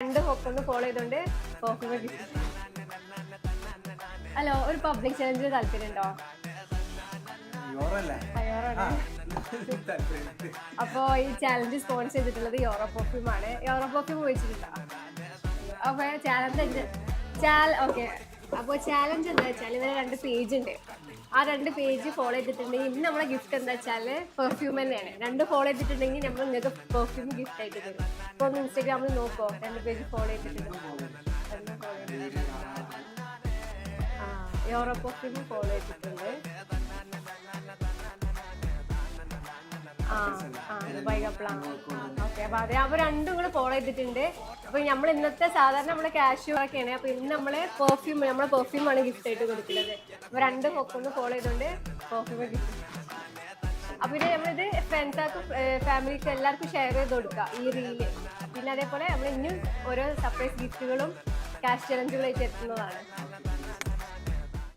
രണ്ട് ഹോക്കൊന്ന് ഫോളോ ചെയ്തോണ്ട് ഹലോ, ഒരു പബ്ലിക് ചാലഞ്ചിന് താല്പര്യമുണ്ടോ? അപ്പോ ഈ ചാലഞ്ച് സ്പോൺസർ ചെയ്തിട്ടുള്ളത് യൂറോ പെർഫ്യൂം ആണ്. യൂറോ പെർഫ്യൂം ഉപയോഗിച്ചിട്ടുണ്ടോ? അപ്പൊ ഓക്കെ. അപ്പോൾ ചാലഞ്ച് എന്താ വെച്ചാൽ ഇവരെ 2 പേജ് ഉണ്ട്. ആ 2 പേജ് ഫോളോ ചെയ്തിട്ടുണ്ടെങ്കിൽ ഇന്ന് നമ്മളെ ഗിഫ്റ്റ് എന്താ വെച്ചാൽ പെർഫ്യൂം തന്നെയാണ്. 2 ഫോളോ ചെയ്തിട്ടുണ്ടെങ്കിൽ നമ്മൾ നിങ്ങൾക്ക് പെർഫ്യൂം ഗിഫ്റ്റ് ആയിട്ട് തരും. അപ്പോൾ ഒന്ന് ഇൻസ്റ്റാഗ്രാമിൽ നോക്കോ, 2 പേജ് ഫോളോ ചെയ്തിട്ടുണ്ട്. യൂറോ പെർഫ്യൂം ഫോളോ ചെയ്തിട്ടുണ്ട്. ഓക്കെ, അപ്പൊ അതെ അവ രണ്ടും കൂടെ ഫോളോ ചെയ്തിട്ടുണ്ട്. അപ്പൊ നമ്മൾ ഇന്നത്തെ സാധാരണ നമ്മളെ ക്യാഷ് ഒക്കെയാണ്. അപ്പൊ ഇന്ന് നമ്മളെ പെർഫ്യൂമാണ് ഗിഫ്റ്റ് ആയിട്ട് കൊടുക്കുന്നത്. അപ്പൊ 2 ഹൊക്കൊന്ന് ഫോളോ ചെയ്തോണ്ട് പെർഫ്യൂം ഗിഫ്റ്റ്. അപ്പൊ പിന്നെ നമ്മളിത് ഫ്രണ്ട്സാർക്കും ഫാമിലിക്കും എല്ലാവർക്കും ഷെയർ ചെയ്ത് കൊടുക്കുക ഈ റീല്. പിന്നെ അതേപോലെ നമ്മൾ ഇനിയും ഓരോ സർപ്രൈസ് ഗിഫ്റ്റുകളും ക്യാഷ് ചലഞ്ചുകളായിട്ട് എത്തുന്നതാണ്.